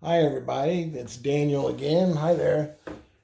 Hi, everybody. It's Daniel again. Hi there.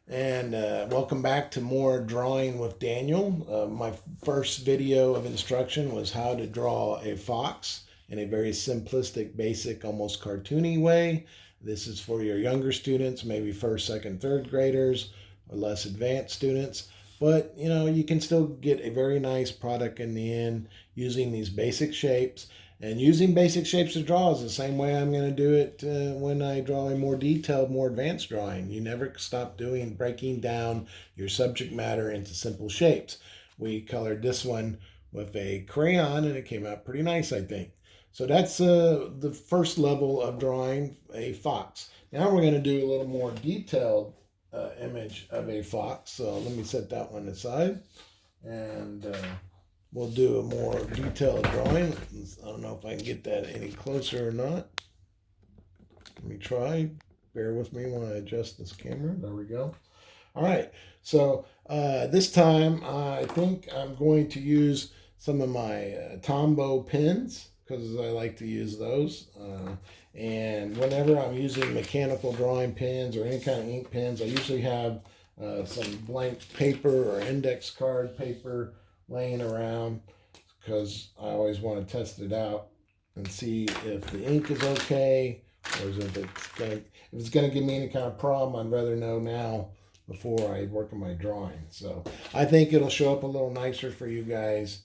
And welcome back to more Drawing with Daniel. My first video of instruction was how to draw a fox in a very simplistic, basic, almost cartoony way. This is for your younger students, maybe first, second, third graders, or less advanced students. But you can still get a very nice product in the end using these basic shapes. And using basic shapes to draw is the same way I'm going to do it when I draw a more detailed, more advanced drawing. You never stop breaking down your subject matter into simple shapes. We colored this one with a crayon and it came out pretty nice, I think. So that's the first level of drawing a fox. Now we're going to do a little more detailed image of a fox. So let me set that one aside. And we'll do a more detailed drawing. I don't know if I can get that any closer or not. Let me try. Bear with me when I adjust this camera. There we go. All right. So this time I think I'm going to use some of my Tombow pens because I like to use those. And whenever I'm using mechanical drawing pens or any kind of ink pens, I usually have some blank paper or index card paper laying around because I always want to test it out and see if the ink is okay or if it's gonna give me any kind of problem. I'd rather know now before I work on my drawing. So I think it'll show up a little nicer for you guys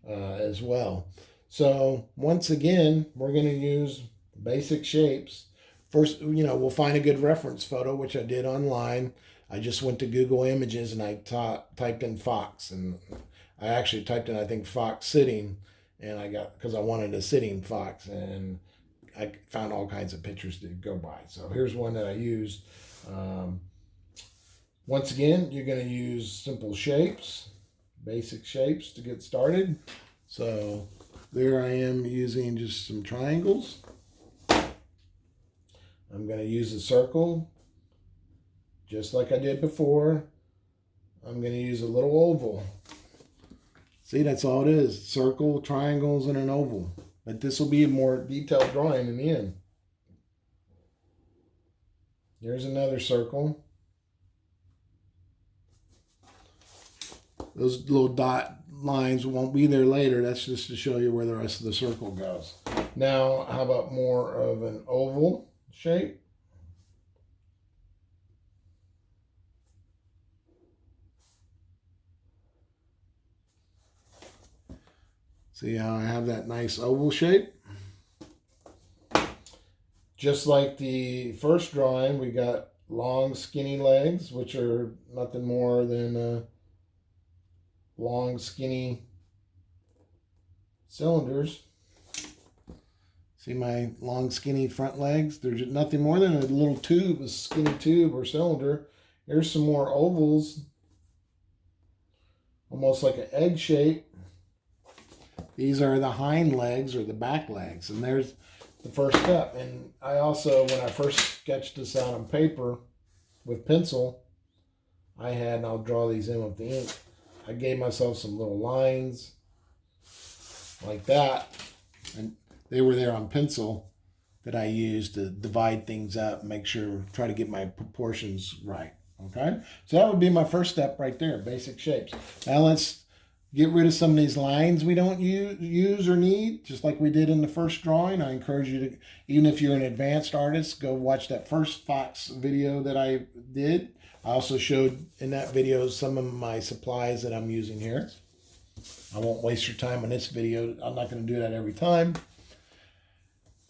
as well. So once again, we're going to use basic shapes. First, we'll find a good reference photo, which I did online. I just went to Google Images and I typed in fox, and I actually typed in, I think, fox sitting, and I got, because I wanted a sitting fox, and I found all kinds of pictures to go by. So here's one that I used. Um, Once again, you're going to use simple shapes, basic shapes to get started. So there I am using just some triangles. I'm going to use a circle just like I did before. I'm going to use a little oval. See, that's all it is. Circle, triangles, and an oval. But this will be a more detailed drawing in the end. Here's another circle. Those little dot lines won't be there later. That's just to show you where the rest of the circle goes. Now, how about more of an oval shape? See how I have that nice oval shape? Just like the first drawing, we got long, skinny legs, which are nothing more than long, skinny cylinders. See my long, skinny front legs? They're just nothing more than a little tube, a skinny tube or cylinder. Here's some more ovals, almost like an egg shape. These are the hind legs or the back legs, and there's the first step. And I also, when I first sketched this out on paper with pencil, and I'll draw these in with the ink, I gave myself some little lines like that, and they were there on pencil that I used to divide things up, make sure, try to get my proportions right. Okay, so that would be my first step right there, basic shapes. Now let's get rid of some of these lines we don't use or need, just like we did in the first drawing. I encourage you to, even if you're an advanced artist, go watch that first fox video that I did. I also showed in that video some of my supplies that I'm using here. I won't waste your time on this video. I'm not going to do that every time.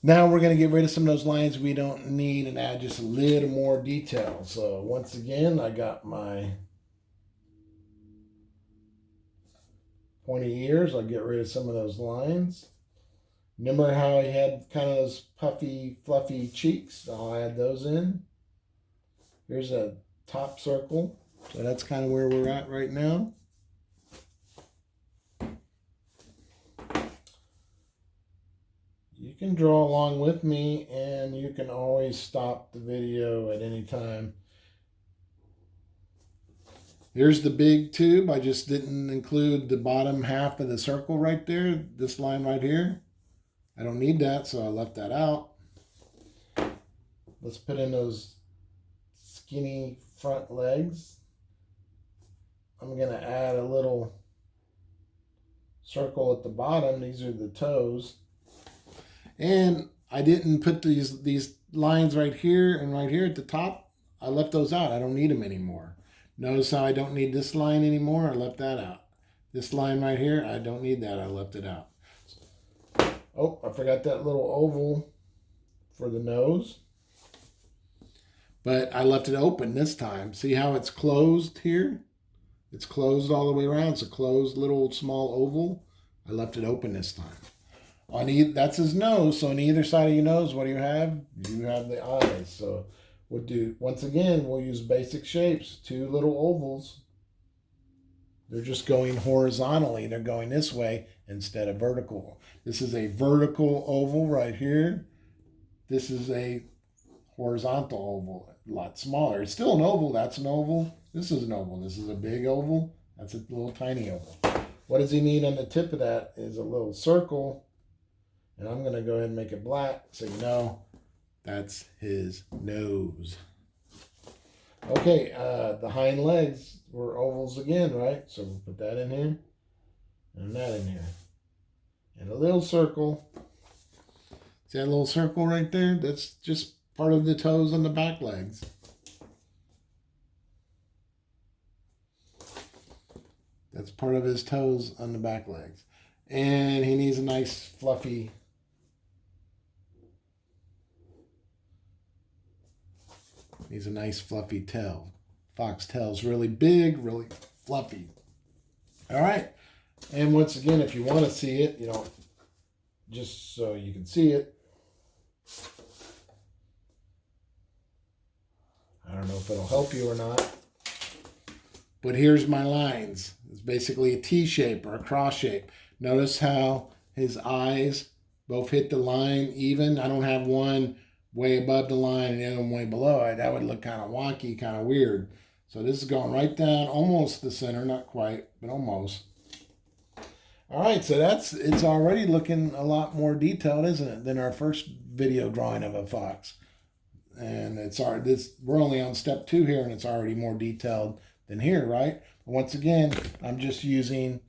Now we're going to get rid of some of those lines we don't need and add just a little more detail. So once again, I got my pointy ears. I'll get rid of some of those lines. Remember how he had kind of those puffy, fluffy cheeks? I'll add those in. Here's a top circle. So that's kind of where we're at right now. You can draw along with me, and you can always stop the video at any time. Here's the big tube. I just didn't include the bottom half of the circle right there, this line right here. I don't need that, so I left that out. let's put in those skinny front legs. I'm going to add a little circle at the bottom. These are the toes. And I didn't put these lines right here and right here at the top. I left those out. I don't need them anymore. Notice how I don't need this line anymore. I left that out. This line right here, I don't need that. I left it out. Oh, I forgot that little oval for the nose. But I left it open this time. See how it's closed here? It's closed all the way around. It's a closed little small oval. I left it open this time. That's his nose. So on either side of your nose, what do you have? You have the eyes. So once again, we'll use basic shapes. Two little ovals. They're just going horizontally. They're going this way instead of vertical. This is a vertical oval right here. This is a horizontal oval, a lot smaller. It's still an oval. That's an oval. This is an oval. This is a big oval. That's a little tiny oval. What does he need on the tip of that is a little circle. And I'm going to go ahead and make it black so you know that's his nose. Okay, the hind legs were ovals again, right? So we'll put that in here and that in here. And a little circle. See that little circle right there? That's just part of the toes on the back legs. That's part of his toes on the back legs. And he needs a nice fluffy tail. Fox tail's really big, really fluffy. All right. And once again, if you want to see it, just so you can see it. I don't know if it'll help you or not. But here's my lines. It's basically a T shape or a cross shape. Notice how his eyes both hit the line even. I don't have one way above the line and the other one way below it. That would look kind of wonky, kind of weird. So this is going right down, almost the center, not quite, but almost. All right, so it's already looking a lot more detailed, isn't it, than our first video drawing of a fox. And we're only on step 2 here, and it's already more detailed than here, right? But once again, I'm just using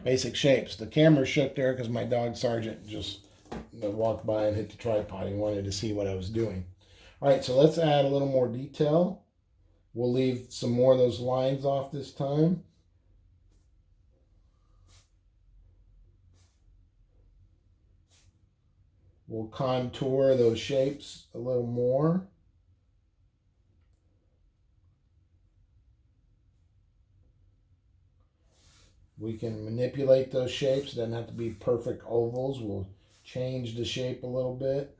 basic shapes. The camera shook there because my dog Sergeant just walked by and hit the tripod. He wanted to see what I was doing. All right, so let's add a little more detail. We'll leave some more of those lines off this time. We'll contour those shapes a little more. We can manipulate those shapes. It doesn't have to be perfect ovals. We'll change the shape a little bit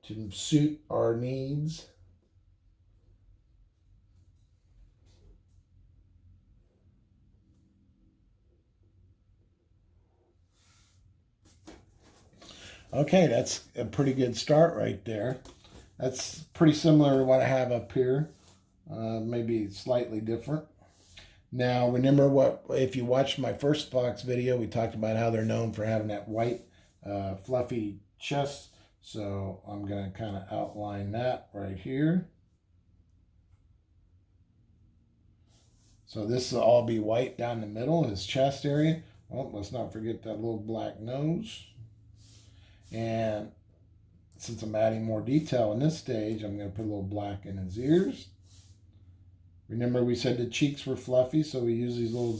to suit our needs. Okay, that's a pretty good start right there. That's pretty similar to what I have up here, maybe slightly different. Now, remember if you watched my first fox video, we talked about how they're known for having that white, fluffy chest. So I'm going to kind of outline that right here. So this will all be white down the middle, his chest area. Oh, let's not forget that little black nose. And since I'm adding more detail in this stage, I'm going to put a little black in his ears. Remember we said the cheeks were fluffy, so we use these little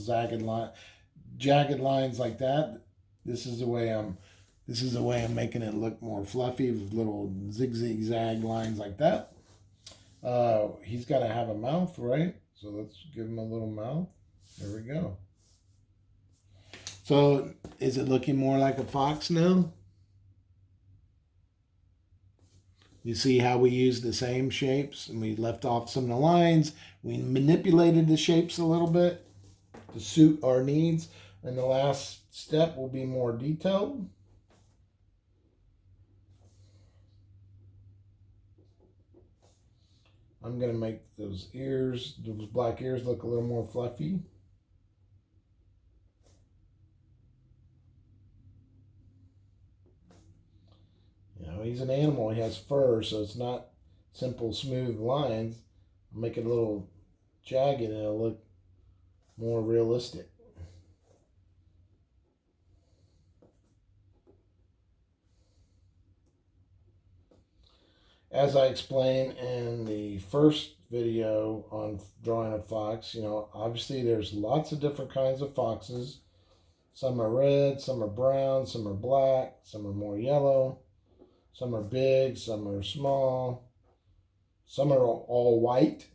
jagged lines like that. This is the way I'm making it look more fluffy with little zigzag lines like that. He's got to have a mouth, right? So let's give him a little mouth. There we go. So is it looking more like a fox now? You see how we used the same shapes and we left off some of the lines. We manipulated the shapes a little bit to suit our needs. And the last step will be more detailed. I'm going to make those black ears look a little more fluffy. know, he's an animal. He has fur, so it's not simple, smooth lines. I'll make it a little jagged and it'll look more realistic. As I explained in the first video on drawing a fox, you know, obviously there's lots of different kinds of foxes. Some are red, some are brown, some are black, some are more yellow, some are big, some are small, some are all white.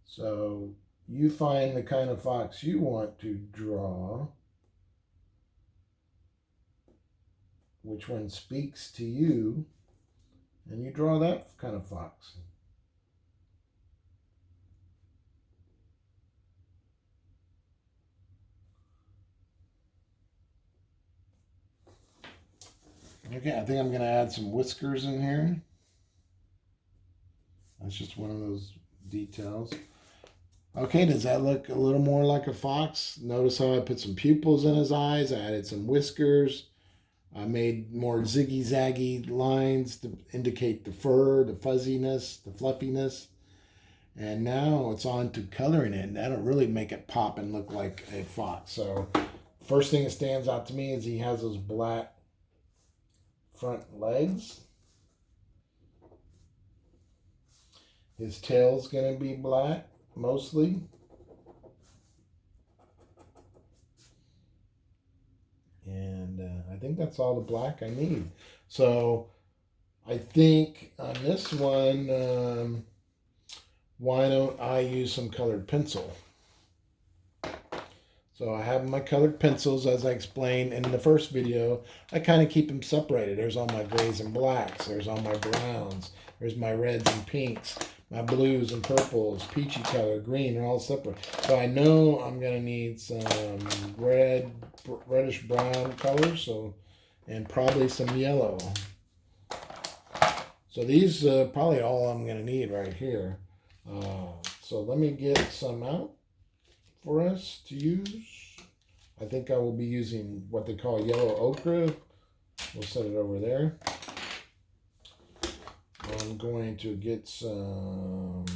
So you find the kind of fox you want to draw, which one speaks to you, and you draw that kind of fox. Okay, I think I'm going to add some whiskers in here. That's just one of those details. Okay, does that look a little more like a fox? Notice how I put some pupils in his eyes. I added some whiskers. I made more ziggy-zaggy lines to indicate the fur, the fuzziness, the fluffiness. And now it's on to coloring it. That'll really make it pop and look like a fox. So first thing that stands out to me is he has those black front legs. His tail's going to be black, mostly. And I think that's all the black I need. So I think on this one, why don't I use some colored pencil? So I have my colored pencils, as I explained in the first video. I kind of keep them separated. There's all my grays and blacks. There's all my browns. There's my reds and pinks. My blues and purples, peachy color, green, are all separate. So I know I'm going to need some reddish brown colors, so, and probably some yellow. So these are probably all I'm going to need right here. So let me get some out for us to use. I think I will be using what they call yellow ochre. We'll set it over there. I'm going to get something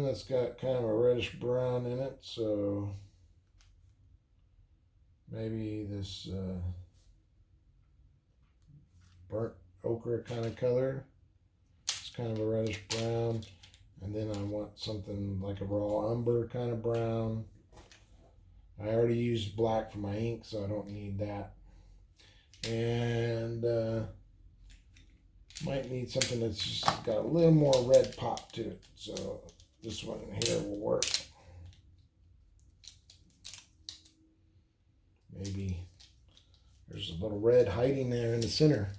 that's got kind of a reddish brown in it. So maybe this burnt ochre kind of color. It's kind of a reddish brown. And then I want something like a raw umber kind of brown. I already used black for my ink, so I don't need that. And might need something that's just got a little more red pop to it. So this one here will work. Maybe there's a little red hiding there in the center.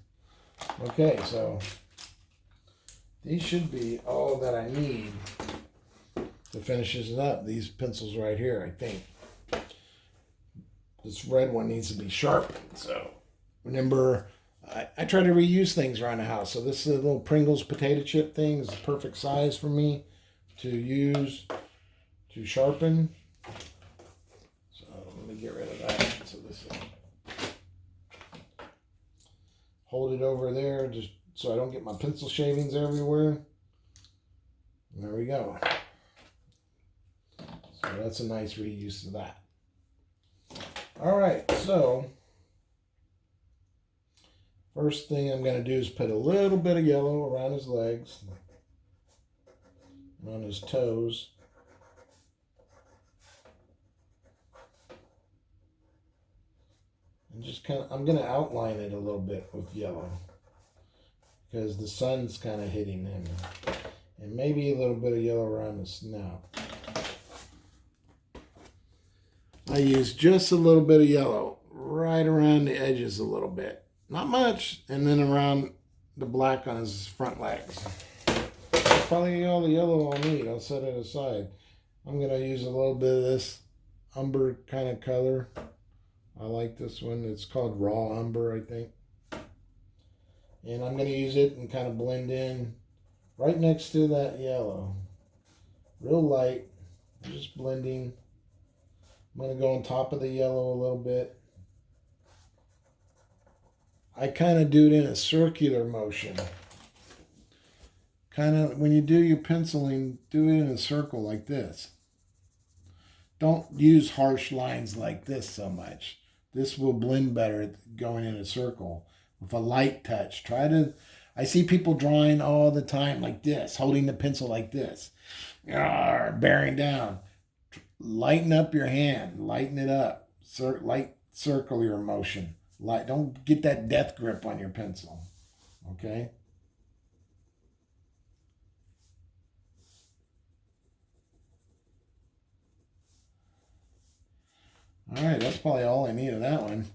Okay, so these should be all that I need to finish this up. These pencils right here, I think. This red one needs to be sharpened. So remember, I try to reuse things around the house. So this little Pringles potato chip thing is the perfect size for me to use to sharpen. So let me get rid of that. So this hold it over there just so I don't get my pencil shavings everywhere. There we go. So that's a nice reuse of that. All right, so first thing I'm going to do is put a little bit of yellow around his legs, on his toes. And just kind of, I'm going to outline it a little bit with yellow because the sun's kind of hitting him. And maybe a little bit of yellow around the snout. I use just a little bit of yellow right around the edges a little bit. Not much. And then around the black on his front legs. That's probably all the yellow I'll need. I'll set it aside. I'm going to use a little bit of this umber kind of color. I like this one. It's called raw umber, I think. And I'm going to use it and kind of blend in right next to that yellow. real light. I'm just blending. I'm going to go on top of the yellow a little bit. I kind of do it in a circular motion. Kind of, when you do your penciling, do it in a circle like this. Don't use harsh lines like this so much. This will blend better going in a circle with a light touch. I see people drawing all the time like this, holding the pencil like this, bearing down. Lighten up your hand, lighten it up, light circular motion. Don't get that death grip on your pencil, okay? All right, that's probably all I need of that one.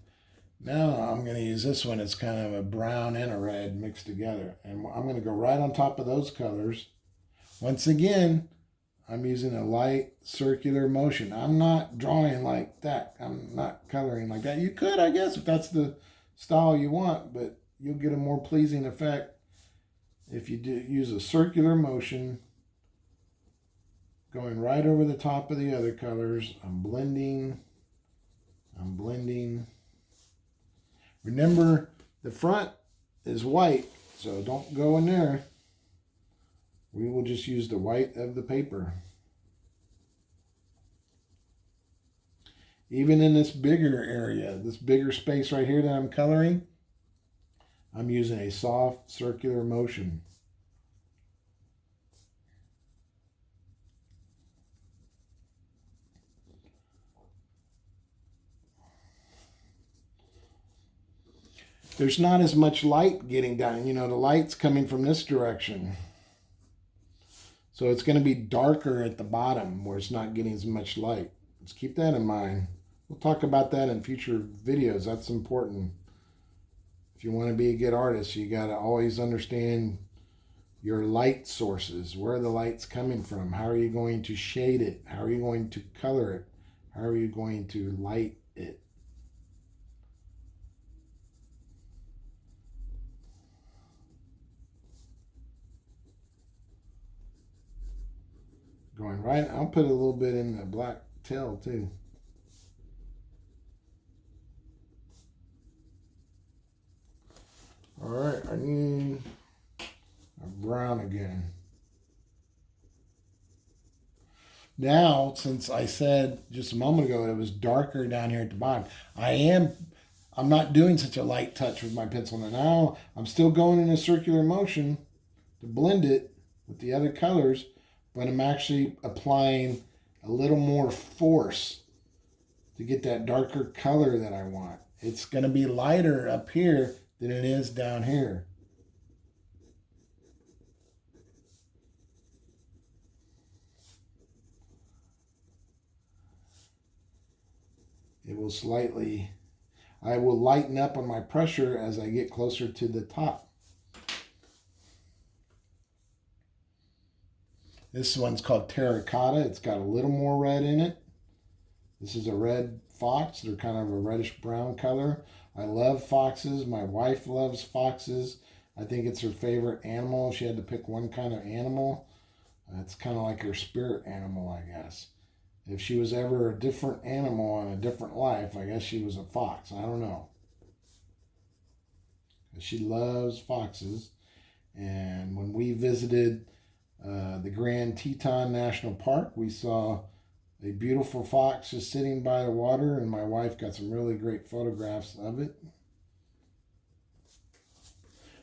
Now I'm going to use this one. It's kind of a brown and a red mixed together. And I'm going to go right on top of those colors. Once again, I'm using a light circular motion. I'm not drawing like that. I'm not coloring like that. You could, I guess, if that's the style you want, but you'll get a more pleasing effect if you use a circular motion going right over the top of the other colors. I'm blending. Remember, the front is white, so don't go in there. We will just use the white of the paper. Even in this bigger area, this bigger space right here that I'm coloring, I'm using a soft circular motion. There's not as much light getting down. You know, the light's coming from this direction. So it's going to be darker at the bottom where it's not getting as much light. Let's keep that in mind. We'll talk about that in future videos. That's important. If you want to be a good artist, you got to always understand your light sources. Where are the light's coming from? How are you going to shade it? How are you going to color it? How are you going to light it? Going right, I'll put a little bit in the black tail too. All right, I need a brown again. Now, since I said just a moment ago it was darker down here at the bottom, I'm not doing such a light touch with my pencil. Now I'm still going in a circular motion to blend it with the other colors, but I'm actually applying a little more force to get that darker color that I want. It's going to be lighter up here than it is down here. It will I will lighten up on my pressure as I get closer to the top. This one's called Terracotta. It's got a little more red in it. This is a red fox. They're kind of a reddish brown color. I love foxes. My wife loves foxes. I think it's her favorite animal. If she had to pick one kind of animal, it's kind of like her spirit animal, I guess. If she was ever a different animal in a different life, I guess she was a fox. I don't know. She loves foxes. And when we visited the Grand Teton National Park, we saw a beautiful fox just sitting by the water, and my wife got some really great photographs of it.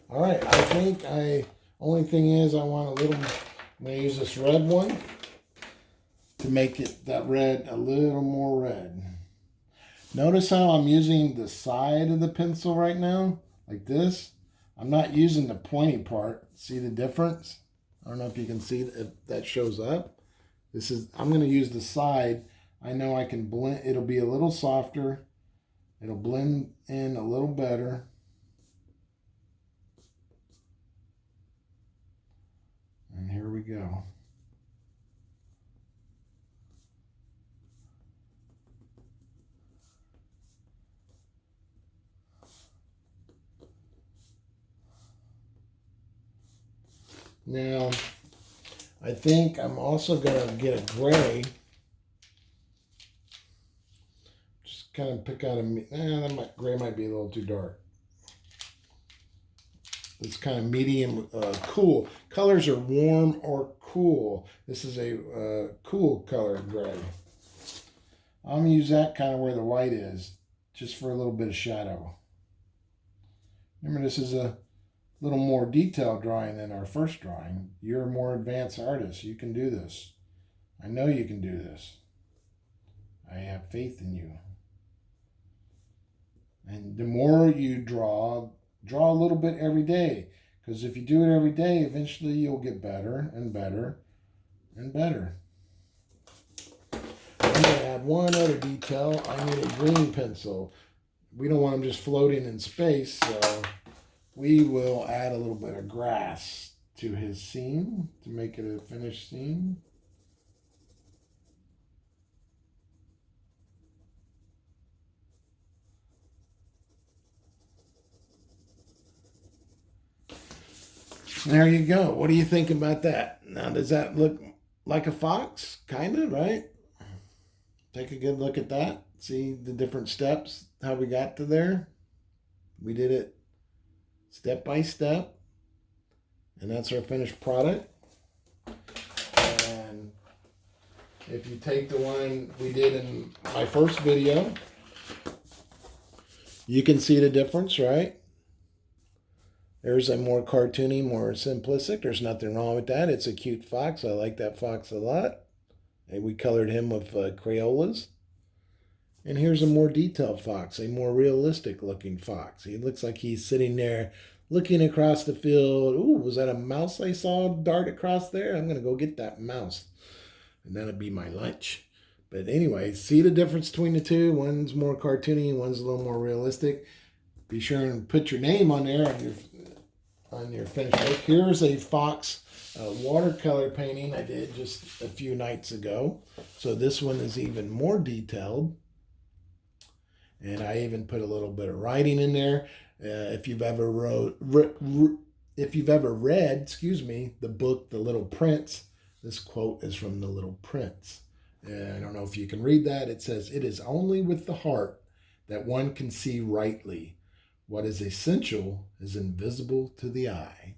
All right, I think only thing is I'm going to use this red one to make that red a little more red. Notice how I'm using the side of the pencil right now, like this. I'm not using the pointy part. See the difference? I don't know if you can see if that shows up. I'm going to use the side. I know I can blend. It'll be a little softer. It'll blend in a little better. And here we go. Now, I think I'm also going to get a gray. Just kind of pick out that gray might be a little too dark. It's kind of medium cool. Colors are warm or cool. This is a cool color gray. I'm going to use that kind of where the white is, just for a little bit of shadow. Remember, this is a little more detailed drawing than our first drawing. You're a more advanced artist. You can do this. I know you can do this. I have faith in you. And the more you draw a little bit every day. Because if you do it every day, eventually you'll get better and better and better. I'm going to add one other detail. I need a green pencil. We don't want them just floating in space, so we will add a little bit of grass to his scene to make it a finished scene. There you go. What do you think about that? Now, does that look like a fox? Kind of, right? Take a good look at that. See the different steps, how we got to there. We did it step by step. And that's our finished product. And if you take the one we did in my first video, you can see the difference, right? There's a more cartoony, more simplistic. There's nothing wrong with that. It's a cute fox. I like that fox a lot. And we colored him with Crayolas. And here's a more detailed fox, a more realistic looking fox. He looks like he's sitting there looking across the field. Ooh, was that a mouse I saw dart across there? I'm going to go get that mouse. And that'll be my lunch. But anyway, see the difference between the two? One's more cartoony, one's a little more realistic. Be sure and put your name on there on your finished work. Here's a fox watercolor painting I did just a few nights ago. So this one is even more detailed. And I even put a little bit of writing in there. If you've ever read, the book The Little Prince, this quote is from The Little Prince. And I don't know if you can read that. It says, "It is only with the heart that one can see rightly. What is essential is invisible to the eye."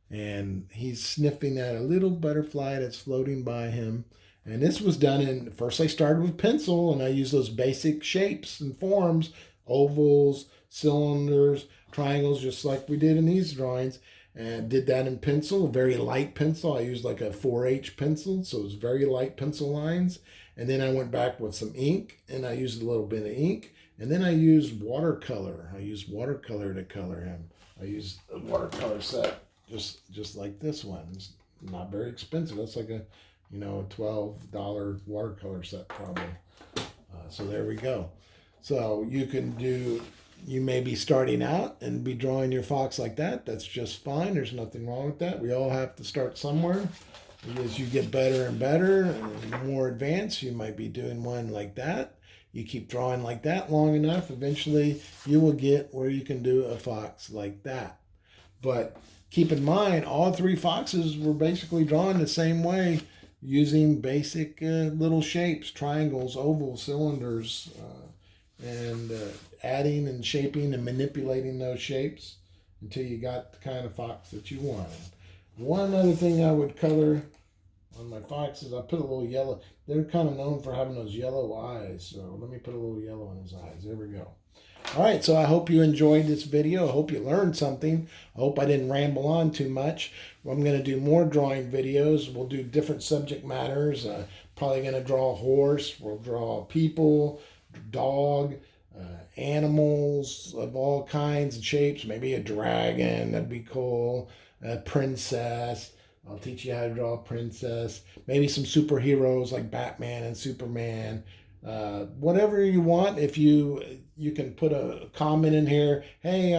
And he's sniffing at a little butterfly that's floating by him. And this was done first I started with pencil, and I used those basic shapes and forms, ovals, cylinders, triangles, just like we did in these drawings. And did that in pencil, a very light pencil. I used like a 4H pencil, so it was very light pencil lines. And then I went back with some ink, and I used a little bit of ink. And then I used watercolor. I used watercolor to color him. I used a watercolor set just like this one. It's not very expensive. That's like a $12 watercolor set probably. So there we go. So you may be starting out and be drawing your fox like that. That's just fine. There's nothing wrong with that. We all have to start somewhere. As you get better and better and more advanced, you might be doing one like that. You keep drawing like that long enough, eventually you will get where you can do a fox like that. But keep in mind, all three foxes were basically drawn the same way, using basic little shapes, triangles, ovals, cylinders, and adding and shaping and manipulating those shapes until you got the kind of fox that you wanted. One other thing I would color on my foxes, I put a little yellow. They're kind of known for having those yellow eyes, so let me put a little yellow in his eyes. There we go. All right, so I hope you enjoyed this video. I hope you learned something. I hope I didn't ramble on too much. I'm going to do more drawing videos. We'll do different subject matters. Probably going to draw a horse. We'll draw people, dog, animals of all kinds and shapes. Maybe a dragon, that'd be cool. A princess. I'll teach you how to draw a princess. Maybe some superheroes like Batman and Superman. Whatever you want. If you can put a comment in here. Hey,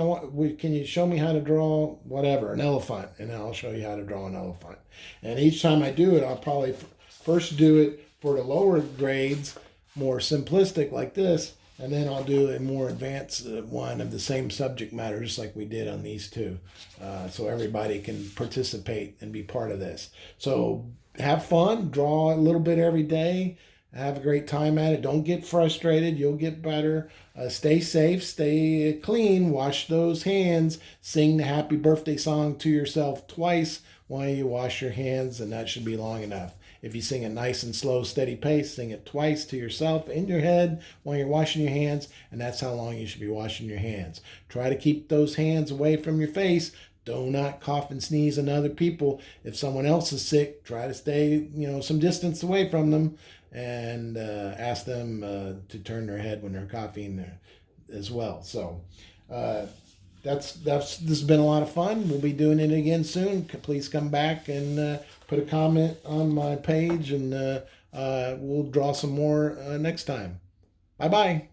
can you show me how to draw whatever, an elephant? And I'll show you how to draw an elephant. And each time I do it, I'll probably first do it for the lower grades, more simplistic like this. And then I'll do a more advanced one of the same subject matter, just like we did on these two. So everybody can participate and be part of this. So have fun, draw a little bit every day, have a great time at it. Don't get frustrated, you'll get better. Stay safe, stay clean, wash those hands, sing the happy birthday song to yourself twice while you wash your hands, and that should be long enough. If you sing a nice and slow, steady pace, sing it twice to yourself in your head while you're washing your hands, and that's how long you should be washing your hands. Try to keep those hands away from your face. Do not cough and sneeze on other people. If someone else is sick, try to stay, some distance away from them, and ask them to turn their head when they're coughing as well. So this has been a lot of fun. We'll be doing it again soon. Please come back and put a comment on my page, and we'll draw some more next time. Bye bye.